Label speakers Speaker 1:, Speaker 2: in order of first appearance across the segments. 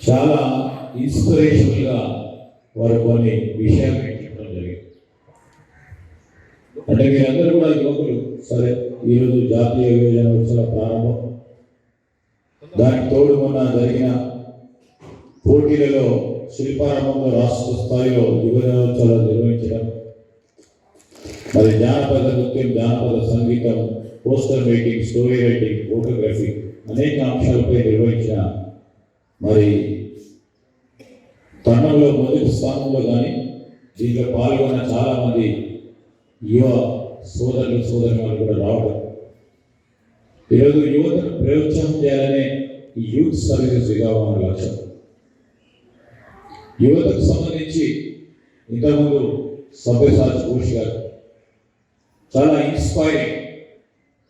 Speaker 1: చాలా ఇన్స్పిరేషన్గా వారు కొన్ని విషయాలు చెప్పడం జరిగింది. అంటే మీరందరూ కూడా యువకులు, సరే ఈరోజు జాతీయ యువజన ఉత్సవ ప్రారంభం, దానికి తోడు మొన్న జరిగిన పోటీలలో శిల్పారంభంలో రాష్ట్ర స్థాయిలో యువజనోత్సవాలు నిర్వహించడం, మరి జానపద నృత్యం, జానపద సంగీతం, poster making, story writing, photography అనేక అంశాలపై నిర్వహించిన మరి తరుణంలో మొదటి స్థానంలో కానీ దీంట్లో పాల్గొన్న చాలామంది యువ సోదరులు సోదరులు కూడా రావడం, ఈరోజు యువతను ప్రోత్సాహం చేయాలనే యూత్ సర్వీసెస్ విభాగం లక్ష్యం. యువతకు సంబంధించి ఇంతకుముందు సభ్యసాచి ఘోష్ గారు చాలా inspiring.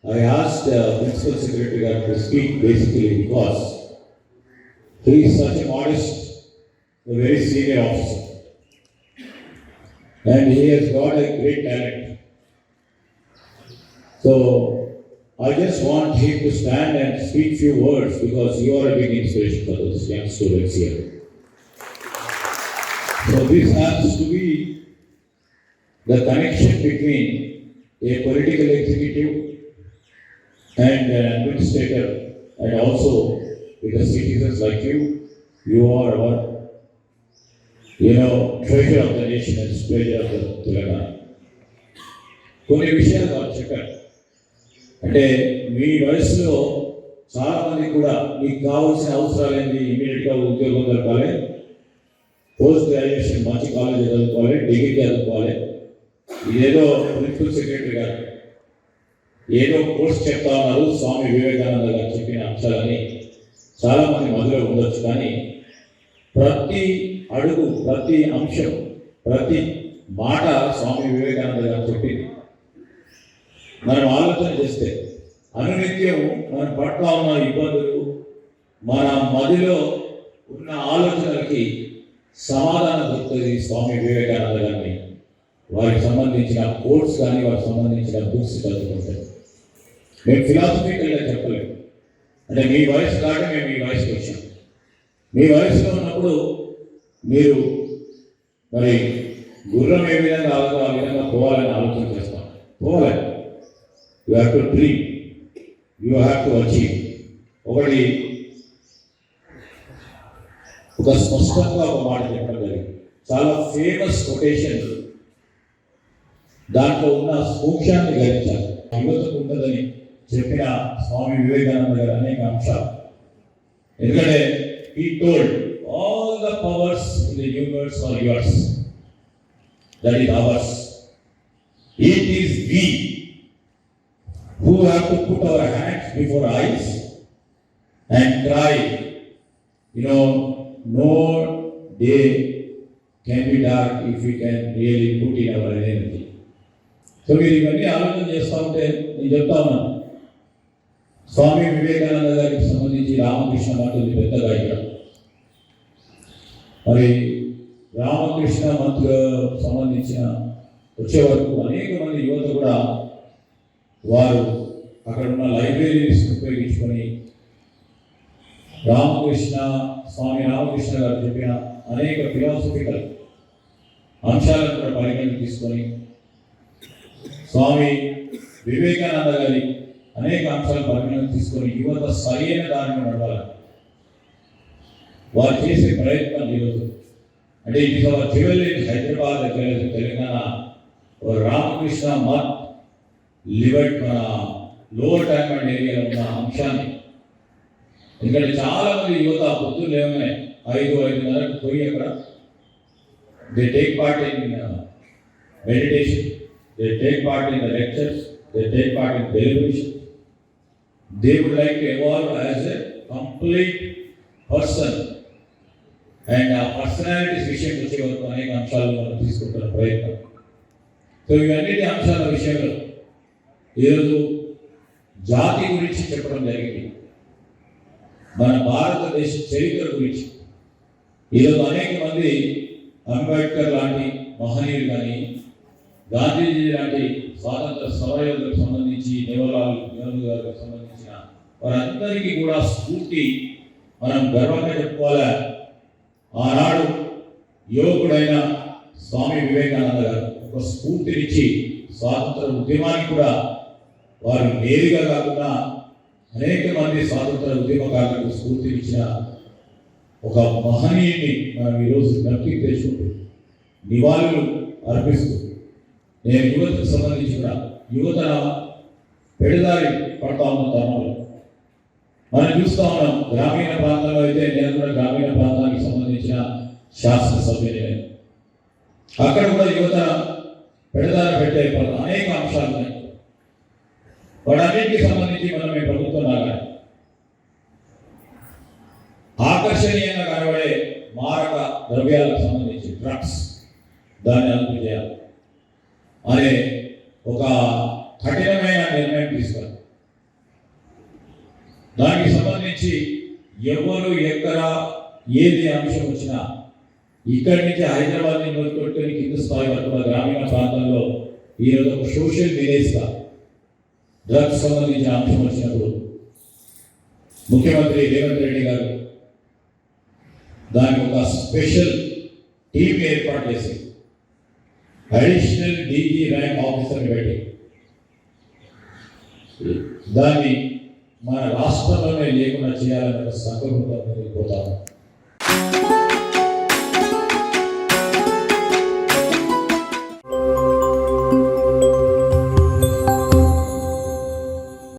Speaker 1: I asked the Principal Secretary Garu to speak basically because he is such a modest, a very senior officer, and he has got a great talent. So I just want him to stand and speak few words because you are a big inspiration for those young students here. So this has to be the connection between a political executive and an administrator, and also with the citizens like you. You are our, treasure of the nation and treasure of the Telangana. కొన్ని విషయాలు వారు చెప్పారు. అంటే మీ వయసులో చాలా మంది కూడా మీకు కావాల్సిన అవసరాలు ఏంటి, ఇమీడియట్గా ఉద్యోగం దొరకాలి, పోస్ట్ గ్రాడ్యుయేషన్ మంచి కాలేజ్ చదువుకోవాలి, డిగ్రీ చదువుకోవాలి. ఇదేదో ప్రిన్సిపల్ సెక్రటరీ గారు ఏదో కోర్స్ చెప్తా ఉన్నారు, స్వామి వివేకానంద గారు చెప్పిన అంశాలని చాలామంది మధ్యలో ఉండొచ్చు. కానీ ప్రతి అడుగు, ప్రతి అంశం, ప్రతి మాట స్వామి వివేకానంద గారు చెప్పింది మనం ఆలోచన చేస్తే అనునిత్యం మనం పట్ల ఉన్న ఇబ్బందులు, మన మదిలో ఉన్న ఆలోచనలకి సమాధానం దొరుకుతుంది స్వామి వివేకానంద గారిని వారికి సంబంధించిన కోర్స్ కానీ వారికి సంబంధించిన బుక్స్ చదువుకుంటారు. మేము ఫిలాసఫికల్గా చెప్పలేము. అంటే మీ వయసు దాకా మేము మీ వయసుకి వచ్చాం. మీ వయసులో ఉన్నప్పుడు మీరు మరి గుర్రం ఏ విధంగా ఆగుతుందో ఆ విధంగా పోవాలని ఆలోచన చేస్తాం. పోవాలి. You have to dream, you have to achieve. ఒకటి ఒక స్పష్టంగా ఒక మాట చెప్పడం జరిగింది, చాలా ఫేమస్ కొటేషన్. దాంట్లో ఉన్న సూక్ష్మాన్ని గ్రహించాలి. యువతకు ఉన్నదని చెప్పిన స్వామి వివేకానంద గారు అనేక అంశాలు. ఎందుకంటే he told all the powers in the universe are yours, that is ours. It is we who have to put our hands before eyes and cry, no day can be dark if we can really put in our energy. So మీరు ఇవన్నీ ఆలోచన చేస్తూ ఉంటే నేను చెప్తా ఉన్నాను, స్వామి వివేకానంద గారికి సంబంధించి రామకృష్ణ మంత్రులు పెద్దగా ఇక్కడ మరి రామకృష్ణ మంత్రులకు సంబంధించిన వచ్చే వరకు అనేక మంది యువత కూడా వారు అక్కడ ఉన్న లైబ్రరీస్ ఉపయోగించుకొని స్వామి రామకృష్ణ గారు చెప్పిన అనేక ఫిలాసఫికల్ అంశాలను కూడా పరిగణన తీసుకొని స్వామి వివేకానంద గారి అనేక అంశాలు పరిగణన తీసుకొని యువత సరైన దారిని నడవాలి. వారు చేసే ప్రయత్నం ఈరోజు అంటే it is our jewel in Hyderabad, Telangana. Ramakrishna Math లిబర్ట్ మన లోవర్ ట్యాంక్మెంట్ ఏరియాలో ఉన్న అంశాన్ని, ఎందుకంటే చాలా మంది యువత పొద్దున్న లేవగానే 5-5:30 పోయి అక్కడ they take part in meditation, they take part in the lectures, they take part in deliberation. They would like to evolve as a complete person, and ఆ పర్సనాలిటీస్ విషయం వచ్చే వరకు అనేక అంశాలు మనం తీసుకుంటున్న ప్రయత్నం. సో ఇవన్నిటి అంశాల విషయంలో ఈరోజు జాతి గురించి చెప్పడం జరిగింది, మన భారతదేశ చరిత్ర గురించి. ఈరోజు అనేక మంది అంబేద్కర్ లాంటి మహనీయులు కానీ, గాంధీజీ లాంటి స్వాతంత్ర సమరయోధులకు సంబంధించి, నెహ్రూ గారికి సంబంధించిన వారందరికీ కూడా స్ఫూర్తి మనం గర్వంగా చెప్పుకోవాలా. ఆనాడు యువకుడైన స్వామి వివేకానంద గారు ఒక స్ఫూర్తినిచ్చి స్వాతంత్ర ఉద్యమానికి కూడా వారు నేరుగా కాకుండా అనేక మంది స్వాతంత్ర ఉద్యమకారులకు స్ఫూర్తినిచ్చిన ఒక మహనీయుని మనం ఈరోజు జ్ఞప్తికి తెచ్చుకుంటూ నివాళులు అర్పిస్తూ నేను యువతకు సంబంధించి కూడా యువతన పెడదారి పడతా ఉన్న తరుణంలో మనం చూస్తూ ఉన్నాం. గ్రామీణ ప్రాంతంలో అయితే నేను కూడా గ్రామీణ ప్రాంతానికి సంబంధించిన శాసనసభ్యుని, అక్కడ కూడా యువత పెడదారి పెట్టే అనేక అంశాలు ఉన్నాయి. వాటన్నిటికి సంబంధించి మనం ఈ ప్రభుత్వం లాగా ఆకర్షణీయంగా కనబడే మారక ద్రవ్యాలకు సంబంధించి డ్రగ్స్ దాన్ని అదుపు చేయాలి అనే ఒక కఠినమైన నిర్ణయం తీసుకున్నారు. దానికి సంబంధించి ఎవరు ఎక్కడ ఏది అంశం వచ్చినా ఇక్కడి నుంచి హైదరాబాద్ నుంచి మొదలుపెట్టుకుని కింద స్థాయి వరకు గ్రామీణ ప్రాంతంలో ఈరోజు ఒక సోషల్ విలేజ్గా డ్రగ్స్ సంబంధించిన అంశం వచ్చినప్పుడు ముఖ్యమంత్రి రేవంత్ రెడ్డి గారు దానికి ఒక స్పెషల్ టీం ఏర్పాటు చేసి అడిషనల్ డీజీ ర్యాంక్ ఆఫీసర్ని పెట్టి దాన్ని మన రాష్ట్రంలోనే లేకుండా చేయాలనే సంకల్పంతో పోతాము.